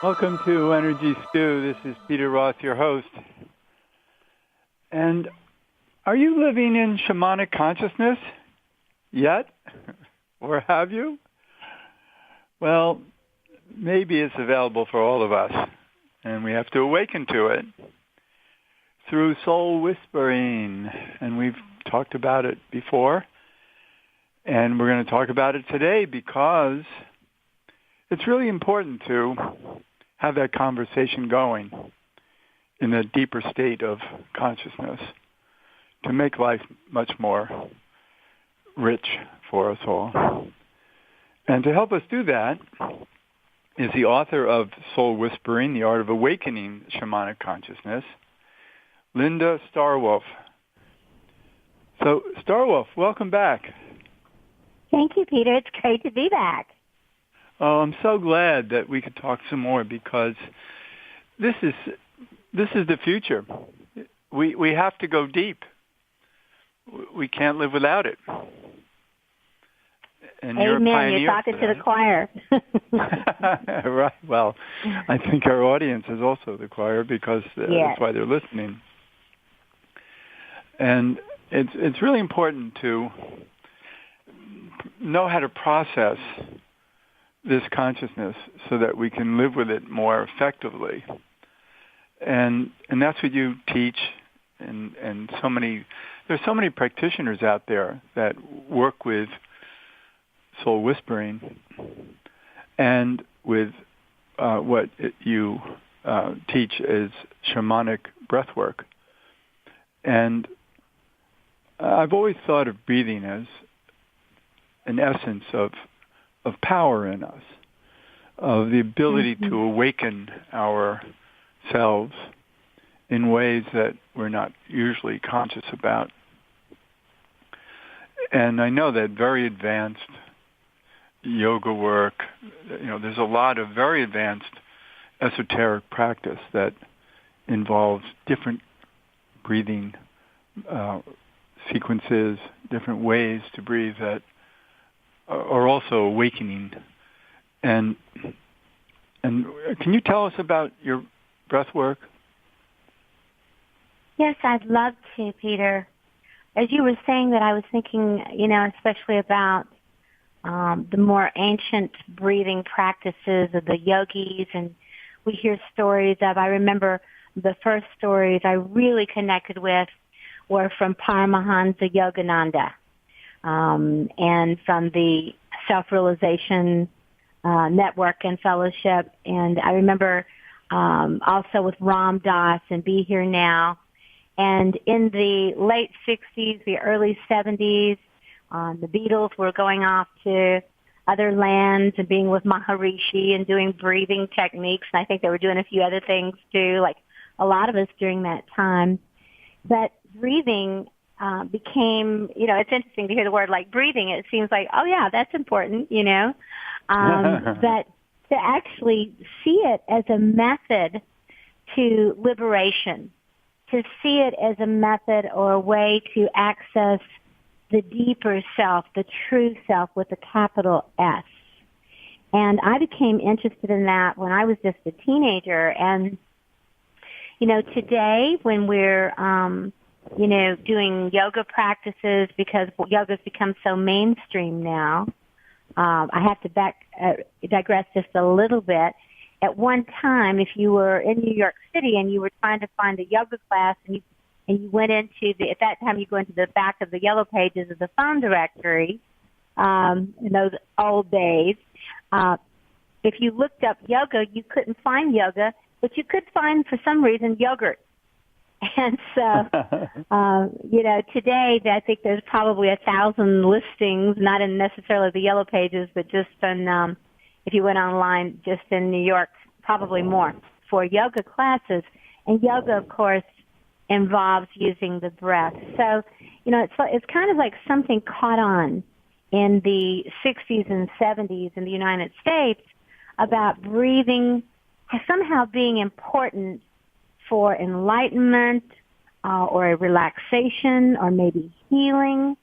Welcome to EnergyStew. This is Peter Roth, your host. And are you living in shamanic consciousness yet? Or have you? Well, maybe it's available for all of us, and we have to awaken to it through soul whispering. And we've talked about it before, and we're going to talk about it today because it's really important to have that conversation going in a deeper state of consciousness to make life much more rich for us all. And to help us do that is the author of Soul Whispering, The Art of Awakening Shamanic Consciousness, Linda Starwolf. So, Starwolf, welcome back. Thank you, Peter. It's great to be back. Oh, I'm so glad that we could talk some more because this is the future. We have to go deep. We can't live without it. And Amen. You're a pioneer. You're talking to the choir. Right. Well, I think our audience is also the choir because that's why they're listening. And it's really important to know how to process this consciousness so that we can live with it more effectively. And that's what you teach, and there's so many practitioners out there that work with soul whispering and with what you teach is shamanic breath work. And I've always thought of breathing as an essence of power in us, of the ability to awaken ourselves in ways that we're not usually conscious about. And I know that very advanced yoga work, there's a lot of very advanced esoteric practice that involves different breathing sequences, different ways to breathe that are also awakening. And can you tell us about your breath work? Yes, I'd love to, Peter. As you were saying that, I was thinking, especially about the more ancient breathing practices of the yogis, and we hear stories of, I remember the first stories I really connected with were from Paramahansa Yogananda. And from the Self-Realization Network and Fellowship. And I remember also with Ram Dass and Be Here Now. And in the late 60s, the early 70s, the Beatles were going off to other lands and being with Maharishi and doing breathing techniques. And I think they were doing a few other things too, like a lot of us during that time. But breathing became, it's interesting to hear the word like breathing. It seems like, oh yeah, that's important, but to actually see it as a method to liberation, to see it as a method or a way to access the deeper self, the true self with a capital S. And I became interested in that when I was just a teenager. And, today when we're, doing yoga practices, because yoga's become so mainstream now. I have to digress just a little bit. At one time, if you were in New York City and you were trying to find a yoga class and you went into at that time you go into the back of the yellow pages of the phone directory, in those old days, if you looked up yoga, you couldn't find yoga, but you could find, for some reason, yogurt. And so, today I think there's probably 1,000 listings, not in necessarily the yellow pages, but just in, if you went online, just in New York, probably more, for yoga classes. And yoga, of course, involves using the breath. So, it's kind of like something caught on in the 60s and 70s in the United States about breathing somehow being important for enlightenment or a relaxation or maybe healing.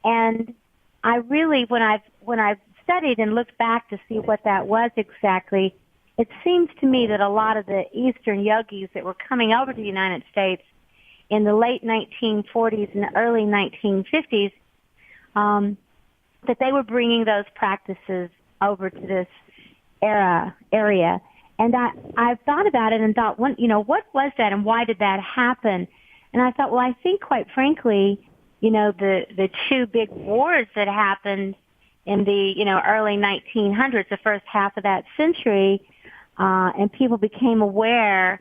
And I really, when I've studied and looked back to see what that was exactly, it seems to me that a lot of the Eastern yogis that were coming over to the United States in the late 1940s and early 1950s, that they were bringing those practices over to this area. And I've thought about it and thought, what was that and why did that happen? And I thought, well, I think quite frankly, the two big wars that happened in the, early 1900s, the first half of that century, and people became aware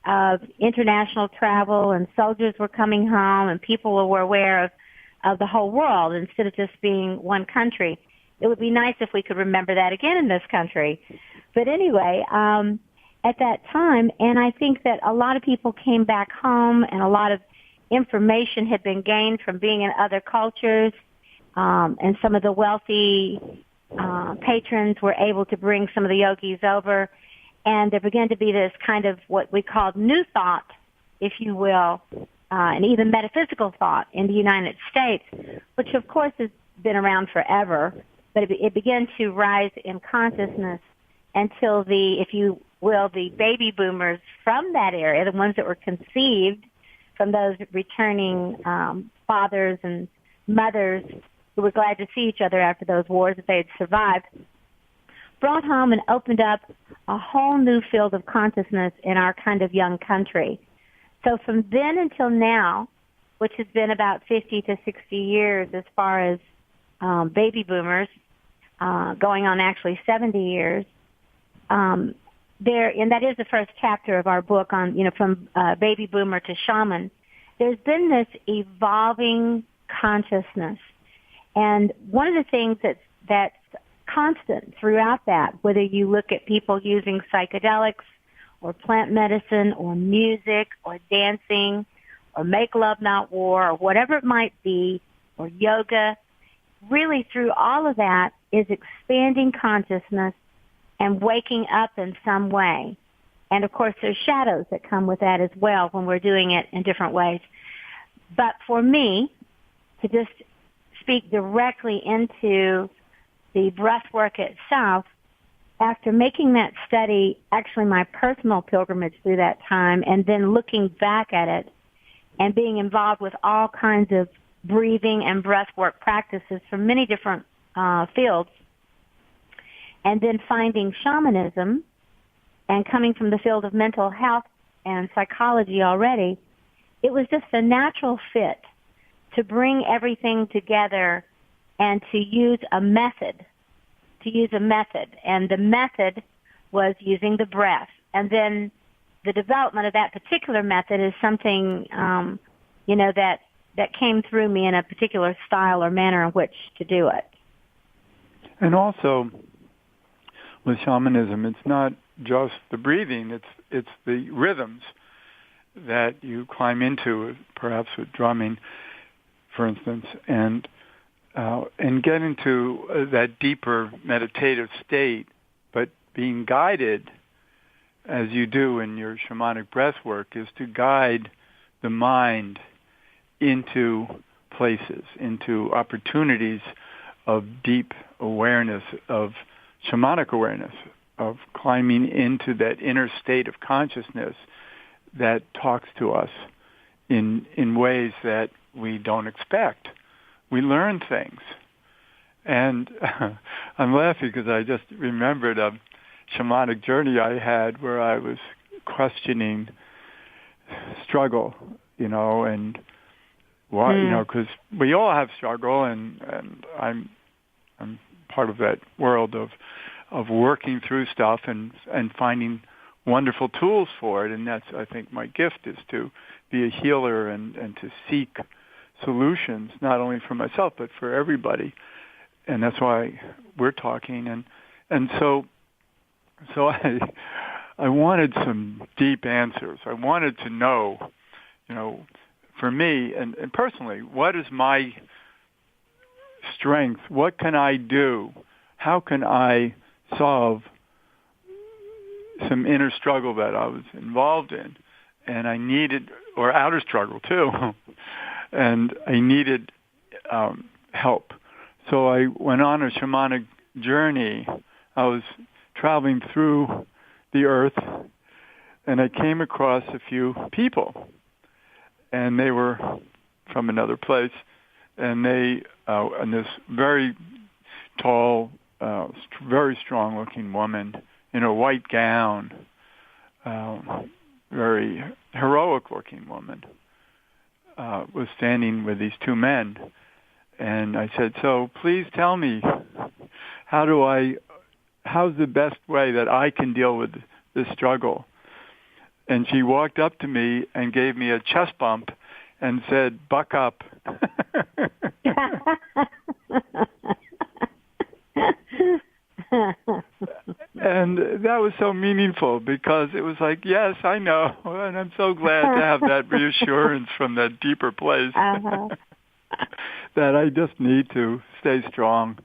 of international travel and soldiers were coming home and people were aware of the whole world instead of just being one country. It would be nice if we could remember that again in this country. But anyway, at that time, and I think that a lot of people came back home and a lot of information had been gained from being in other cultures, and some of the wealthy patrons were able to bring some of the yogis over, and there began to be this kind of what we called new thought, if you will, and even metaphysical thought in the United States, which of course has been around forever, but it began to rise in consciousness until if you will, the baby boomers from that area, the ones that were conceived from those returning fathers and mothers who were glad to see each other after those wars that they had survived, brought home and opened up a whole new field of consciousness in our kind of young country. So from then until now, which has been about 50 to 60 years as far as baby boomers, going on actually 70 years, and that is the first chapter of our book on, from baby boomer to shaman. There's been this evolving consciousness. And one of the things that's constant throughout that, whether you look at people using psychedelics or plant medicine or music or dancing or make love not war or whatever it might be, or yoga, really through all of that is expanding consciousness and waking up in some way. And of course there's shadows that come with that as well when we're doing it in different ways. But for me, to just speak directly into the breath work itself, after making that study, actually my personal pilgrimage through that time, and then looking back at it and being involved with all kinds of breathing and breath work practices from many different fields, and then finding shamanism and coming from the field of mental health and psychology already, it was just a natural fit to bring everything together and to use a method. And the method was using the breath. And then the development of that particular method is something, that came through me in a particular style or manner in which to do it. And also, with shamanism, it's not just the breathing, it's the rhythms that you climb into, perhaps with drumming, for instance, and get into that deeper meditative state, but being guided, as you do in your shamanic breath work, is to guide the mind into places, into opportunities of deep awareness, of shamanic awareness, of climbing into that inner state of consciousness that talks to us in ways that we don't expect. We learn things. And I'm laughing because I just remembered a shamanic journey I had where I was questioning struggle, and why, because we all have struggle, and I'm part of that world of working through stuff and finding wonderful tools for it. And that's, I think, my gift is to be a healer and to seek solutions, not only for myself, but for everybody. And that's why we're talking. And so I wanted some deep answers. I wanted to know, for me and personally, what is my strength? What can I do? How can I solve some inner struggle that I was involved in? And I needed, or outer struggle too, and I needed help. So I went on a shamanic journey. I was traveling through the earth, and I came across a few people, and they were from another place, and and this very tall, very strong-looking woman in a white gown, very heroic-looking woman, was standing with these two men. And I said, so please tell me, how's the best way that I can deal with this struggle? And she walked up to me and gave me a chest bump and said, buck up. And that was so meaningful because it was like, yes, I know. And I'm so glad to have that reassurance from that deeper place. That I just need to stay strong,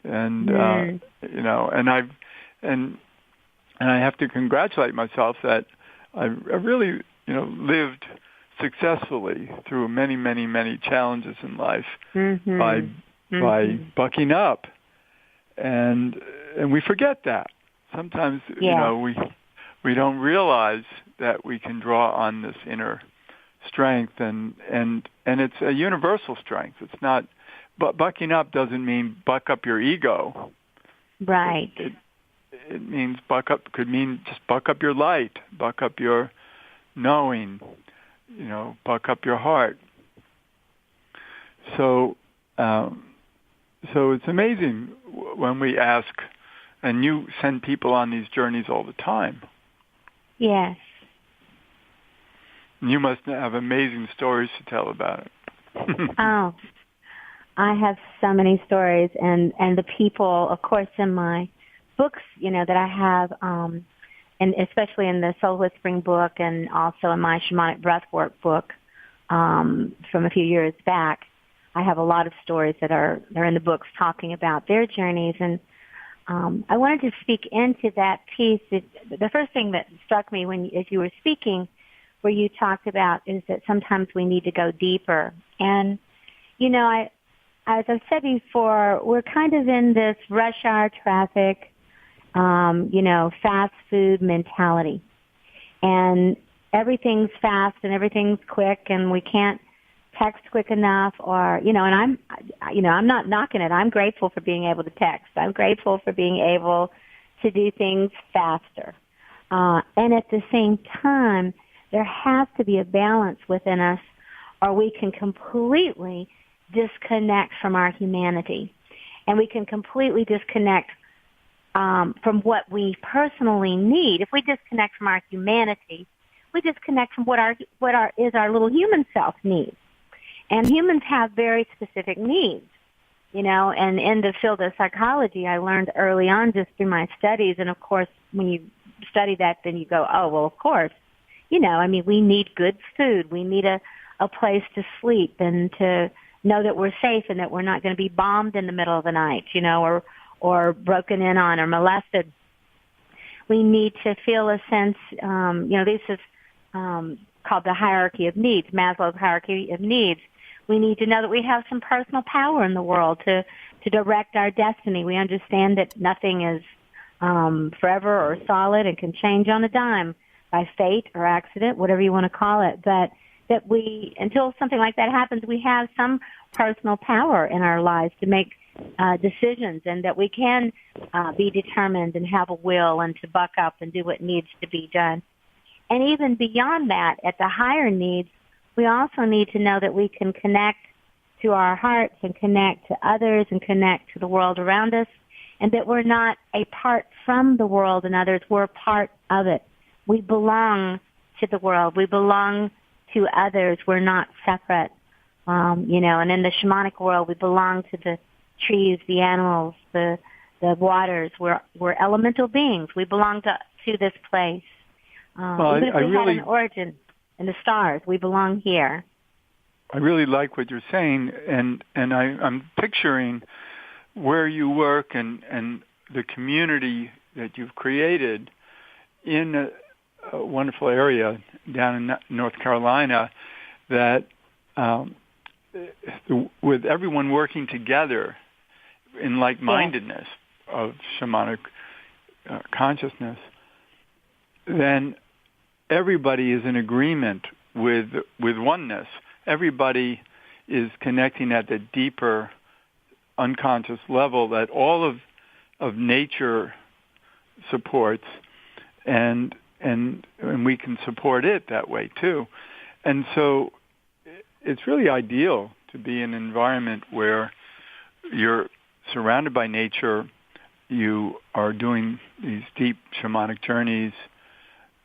and and I have to congratulate myself that I really lived successfully through many, many, many challenges in life by bucking up, and we forget that sometimes. We don't realize that we can draw on this inner strength, and it's a universal strength. It's not, but bucking up doesn't mean buck up your ego. Right. It means buck up, could mean just buck up your light, buck up your knowing, buck up your heart. So it's amazing when we ask, and you send people on these journeys all the time. Yes. You must have amazing stories to tell about it. Oh, I have so many stories, and the people, of course, in my books, that I have, and especially in the Soul Whispering book, and also in my Shamanic Breathwork book from a few years back, I have a lot of stories that are in the books talking about their journeys, and I wanted to speak into that piece. The first thing that struck me as you were speaking, where you talked about, is that sometimes we need to go deeper. And, as I've said before, we're kind of in this rush hour traffic, fast food mentality. And everything's fast and everything's quick, and we can't text quick enough, or, and I'm not knocking it. I'm grateful for being able to text. I'm grateful for being able to do things faster. And at the same time, there has to be a balance within us, or we can completely disconnect from our humanity. And we can completely disconnect from what we personally need. If we disconnect from our humanity, we disconnect from what our little human self needs. And humans have very specific needs, and in the field of psychology, I learned early on just through my studies. And of course, when you study that, then you go, oh, well, of course. We need good food. We need a place to sleep and to know that we're safe and that we're not going to be bombed in the middle of the night, or broken in on or molested. We need to feel a sense, this is called the hierarchy of needs, Maslow's hierarchy of needs. We need to know that we have some personal power in the world to direct our destiny. We understand that nothing is forever or solid and can change on a dime, by fate or accident, whatever you want to call it, but that we, until something like that happens, we have some personal power in our lives to make decisions, and that we can be determined and have a will and to buck up and do what needs to be done. And even beyond that, at the higher needs, we also need to know that we can connect to our hearts and connect to others and connect to the world around us, and that we're not apart from the world and others, we're part of it. We belong to the world. We belong to others. We're not separate. And in the shamanic world, we belong to the trees, the animals, the waters. We're elemental beings. We belong to this place. Even if we had an origin in the stars, we belong here. I really like what you're saying, and I'm picturing where you work and the community that you've created in a wonderful area down in North Carolina, that with everyone working together in like-mindedness of shamanic consciousness, then everybody is in agreement with oneness. Everybody is connecting at the deeper unconscious level that all of nature supports, and we can support it that way too. And so it's really ideal to be in an environment where you're surrounded by nature, you are doing these deep shamanic journeys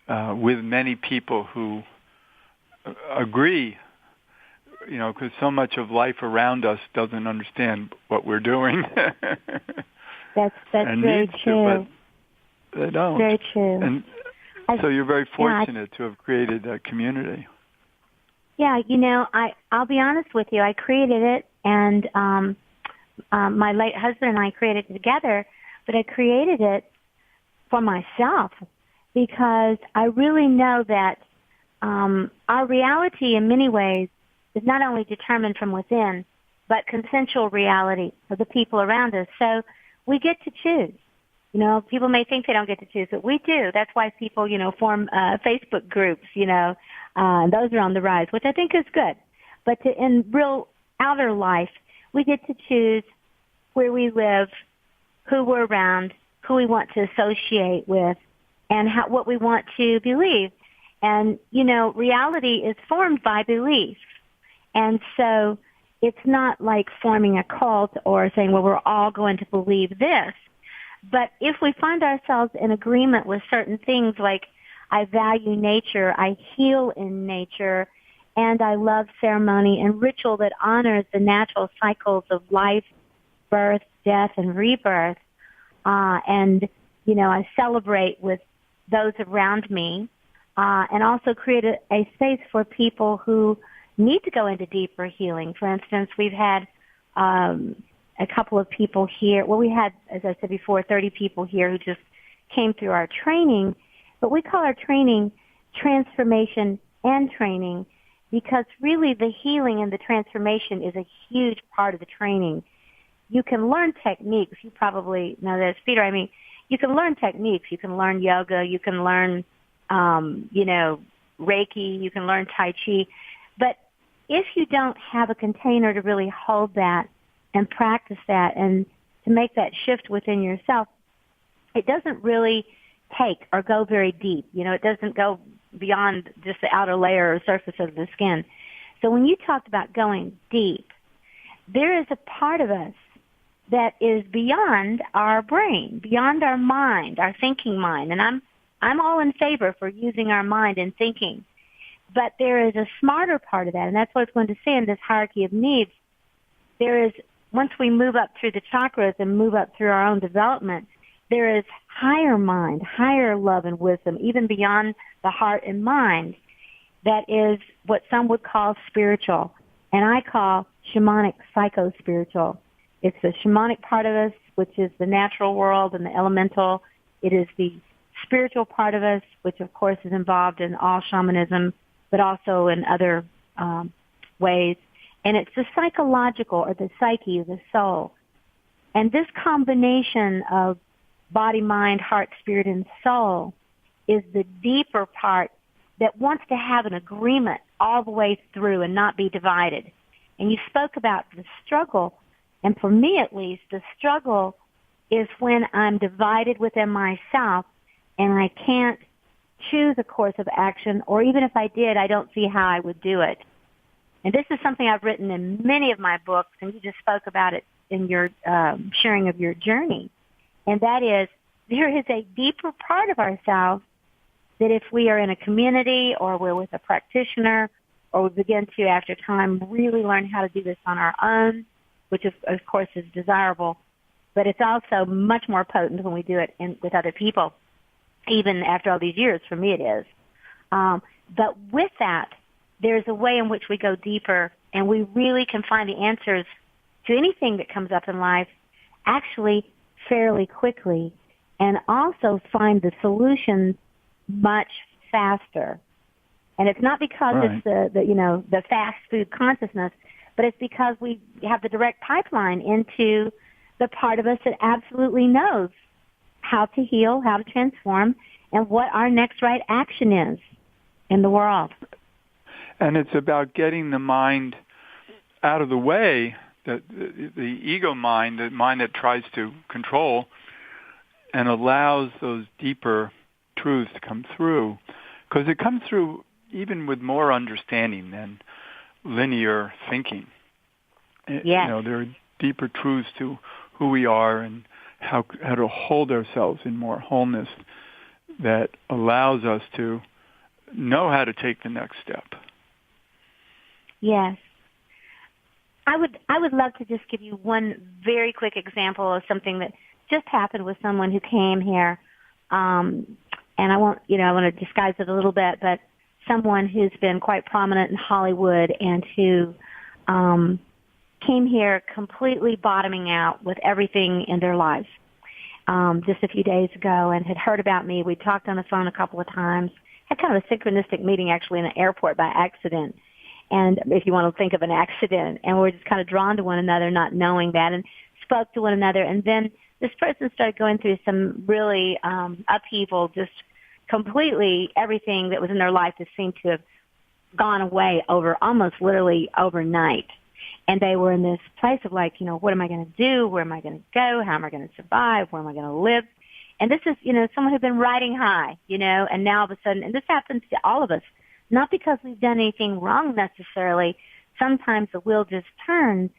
with many people who agree, because so much of life around us doesn't understand what we're doing. That's very true. But they don't. Very true. And so you're very fortunate to have created that community. Yeah, I'll be honest with you. I created it, and my late husband and I created it together, but I created it for myself because I really know that our reality in many ways is not only determined from within, but consensual reality of the people around us. So we get to choose. People may think they don't get to choose, but we do. That's why people, form Facebook groups, and those are on the rise, which I think is good. But in real outer life, we get to choose where we live, who we're around, who we want to associate with, and what we want to believe. And, reality is formed by belief. And so it's not like forming a cult or saying, well, we're all going to believe this. But if we find ourselves in agreement with certain things like I value nature, I heal in nature, and I love ceremony and ritual that honors the natural cycles of life, birth, death, and rebirth, and, I celebrate with those around me, and also create a space for people who need to go into deeper healing. For instance, we've had a couple of people here. Well, we had, as I said before, 30 people here who just came through our training. But we call our training transformation and training because really the healing and the transformation is a huge part of the training. You can learn techniques. You probably know this, Peter. I mean, you can learn techniques. You can learn yoga. You can learn, Reiki. You can learn Tai Chi. But if you don't have a container to really hold that and practice that and to make that shift within yourself, it doesn't really take or go very deep. It doesn't go beyond just the outer layer or surface of the skin. So when you talked about going deep, there is a part of us that is beyond our brain, beyond our mind, our thinking mind. And I'm all in favor for using our mind and thinking. But there is a smarter part of that, and that's what I was going to say in this hierarchy of needs. There is, once we move up through the chakras and move up through our own development, there is higher mind, higher love and wisdom, even beyond the heart and mind, that is what some would call spiritual, and I call shamanic psycho-spiritual. It's the shamanic part of us, which is the natural world and the elemental. It is the spiritual part of us, which of course is involved in all shamanism, but also in other ways. And it's the psychological, or the psyche, the soul. And this combination of body, mind, heart, spirit, and soul is the deeper part that wants to have an agreement all the way through and not be divided. And you spoke about the struggle, and for me at least, the struggle is when I'm divided within myself and I can't choose a course of action, or even if I did, I don't see how I would do it. And this is something I've written in many of my books, and you just spoke about it in your sharing of your journey. And that is, there is a deeper part of ourselves that if we are in a community or we're with a practitioner or we begin to, after time, really learn how to do this on our own, which of course is desirable, but it's also much more potent when we do it with other people, even after all these years. For me it is. But with that, there's a way in which we go deeper and we really can find the answers to anything that comes up in life actually fairly quickly, and also find the solutions much faster. And it's not because it's the fast food consciousness, but it's because we have the direct pipeline into the part of us that absolutely knows how to heal, how to transform, and what our next right action is in the world. And it's about getting the mind out of the way, the ego mind, the mind that tries to control, and allows those deeper truths to come through. Because it comes through even with more understanding than linear thinking. Yes. There are deeper truths to who we are and how to hold ourselves in more wholeness that allows us to know how to take the next step. Yes. I would love to just give you one very quick example of something that just happened with someone who came here. And I want to disguise it a little bit, but someone who's been quite prominent in Hollywood and who came here completely bottoming out with everything in their lives just a few days ago and had heard about me. We talked on the phone a couple of times, had kind of a synchronistic meeting actually in an airport by accident. And if you want to think of an accident, and we're just kind of drawn to one another, not knowing that, and spoke to one another. And then this person started going through some really upheaval, just completely everything that was in their life just seemed to have gone away almost literally overnight. And they were in this place of like, what am I going to do? Where am I going to go? How am I going to survive? Where am I going to live? And this is, someone who'd been riding high, and now all of a sudden, and this happens to all of us, not because we've done anything wrong necessarily. Sometimes the wheel just turns.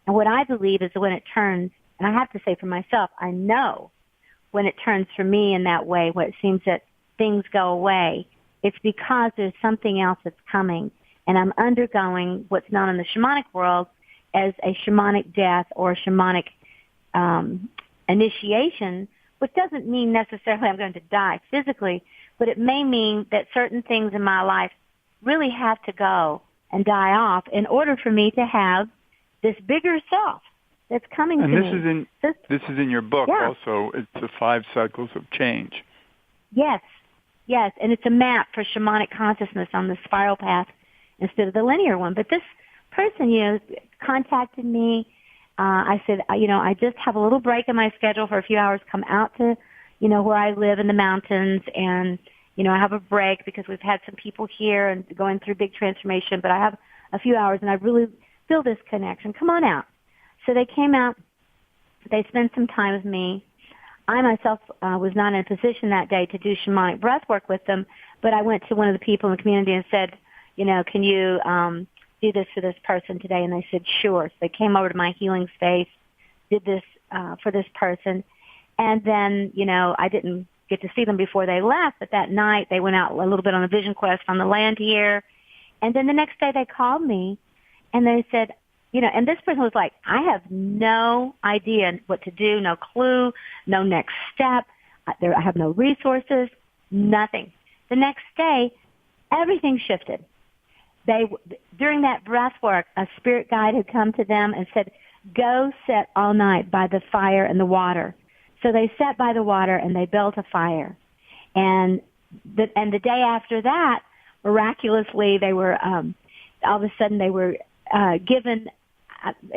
And what I believe is that when it turns, and I have to say for myself, I know when it turns for me in that way, where it seems that things go away, it's because there's something else that's coming. And I'm undergoing what's known in the shamanic world as a shamanic death or a shamanic initiation, which doesn't mean necessarily I'm going to die physically, but it may mean that certain things in my life really have to go and die off in order for me to have this bigger self that's coming to me. And this is in your book also. It's the 5 cycles of change. Yes, and it's a map for shamanic consciousness on the spiral path instead of the linear one. But this person, contacted me. I said, I just have a little break in my schedule for a few hours, come out to, where I live in the mountains, and, I have a break because we've had some people here and going through big transformation, but I have a few hours and I really feel this connection. Come on out. So they came out. They spent some time with me. I myself was not in a position that day to do shamanic breath work with them, but I went to one of the people in the community and said, can you do this for this person today? And they said, sure. So they came over to my healing space, did this for this person. And then, I didn't get to see them before they left, but that night they went out a little bit on a vision quest on the land here. And then the next day they called me and they said, and this person was like, I have no idea what to do, no clue, no next step. I have no resources, nothing. The next day, everything shifted. During that breath work, a spirit guide had come to them and said, go sit all night by the fire and the water. So they sat by the water and they built a fire. And the day after that, miraculously, they were, all of a sudden they were given,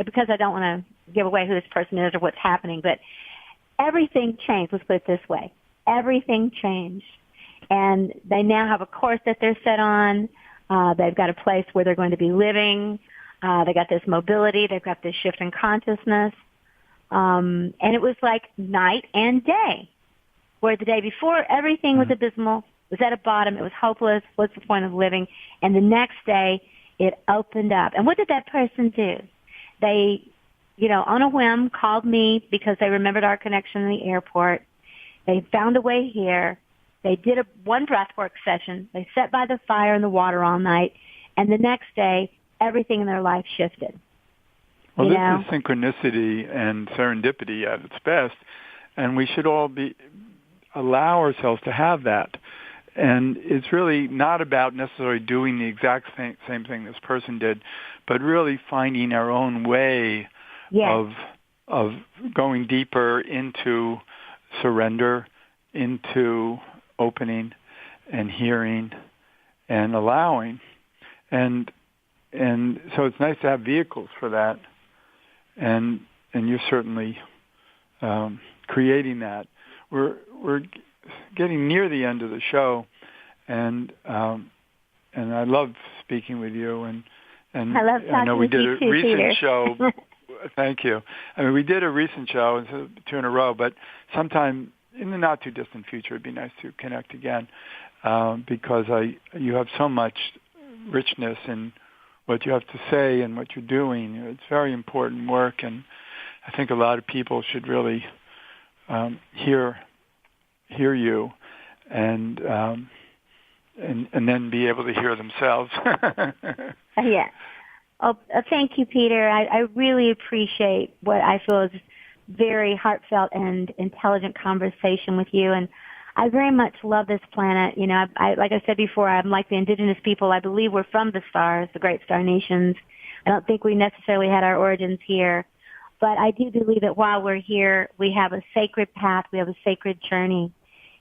because I don't want to give away who this person is or what's happening, but everything changed. Let's put it this way. Everything changed. And they now have a course that they're set on. They've got a place where they're going to be living. They got this mobility. They've got this shift in consciousness. And it was like night and day, where the day before everything was abysmal, was at a bottom, it was hopeless, what's the point of living? And the next day it opened up. And what did that person do? They, on a whim called me because they remembered our connection in the airport. They found a way here. They did one breathwork session. They sat by the fire and the water all night. And the next day, everything in their life shifted. Well, this is synchronicity and serendipity at its best. And we should all allow ourselves to have that. And it's really not about necessarily doing the exact same thing this person did, but really finding our own way of going deeper into surrender, into opening and hearing and allowing. And so it's nice to have vehicles for that. And you're certainly creating that. We're getting near the end of the show, and I love speaking with you. And I love talking I know we with did you a too, recent Peter. show. Thank you. I mean, we did a recent show, 2 in a row, but sometime in the not too distant future, it'd be nice to connect again, because you have so much richness in what you have to say and what you're doing. It's very important work, and I think a lot of people should really hear you, and then be able to hear themselves. Yeah. Oh, thank you, Peter. I really appreciate what I feel is very heartfelt and intelligent conversation with you, and I very much love this planet. You know, I like I said before, I'm like the indigenous people. I believe we're from the stars, the great star nations. I don't think we necessarily had our origins here, but I do believe that while we're here, we have a sacred path, we have a sacred journey,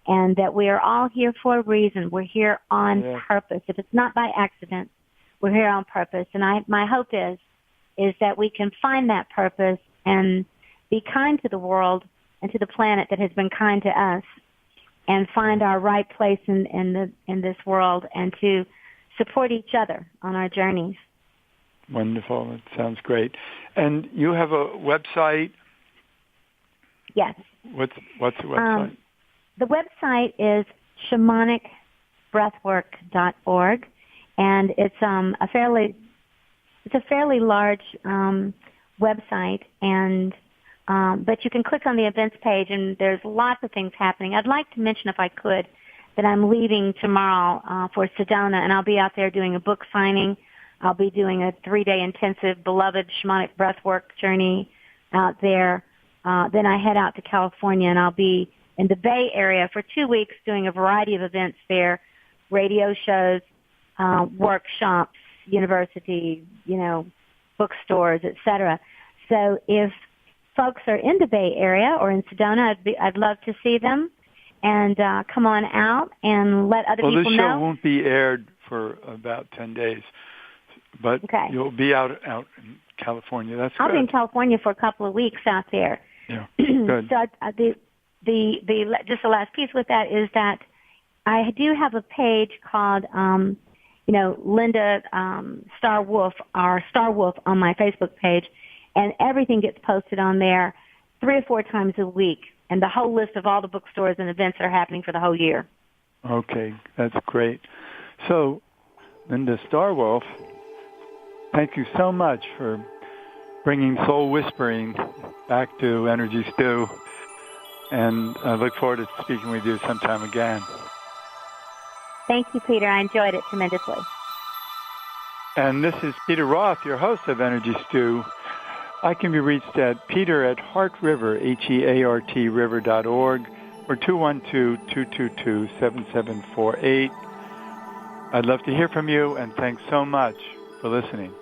and that we are all here for a reason. We're here on purpose. If it's not by accident, we're here on purpose. And my hope is that we can find that purpose and be kind to the world and to the planet that has been kind to us, and find our right place in this world, and to support each other on our journeys. Wonderful. It sounds great. And you have a website? Yes. What's the website? The website is shamanicbreathwork.org, and it's a fairly large website, and but you can click on the events page, and there's lots of things happening. I'd like to mention, if I could, that I'm leaving tomorrow for Sedona, and I'll be out there doing a book signing. I'll be doing a 3-day intensive beloved shamanic breathwork journey out there. Then I head out to California, and I'll be in the Bay Area for 2 weeks doing a variety of events there, radio shows, workshops, universities, bookstores, etc. So if folks are in the Bay Area or in Sedona, I'd love to see them, and come on out and let other people know. Well, this show won't be aired for about 10 days, but you'll be out in California. That's I'll good. be in California for a couple of weeks out there. Yeah, good. So just the last piece with that is that I do have a page called, Linda Star Wolf, or Star Wolf, on my Facebook page, and everything gets posted on there 3 or 4 times a week, and the whole list of all the bookstores and events that are happening for the whole year. Okay, that's great. So, Linda Starwolf, thank you so much for bringing soul whispering back to Energy Stew, and I look forward to speaking with you sometime again. Thank you, Peter. I enjoyed it tremendously. And this is Peter Roth, your host of Energy Stew. I can be reached at peter@heartriver, HEART river.org, or 212-222-7748. I'd love to hear from you, and thanks so much for listening.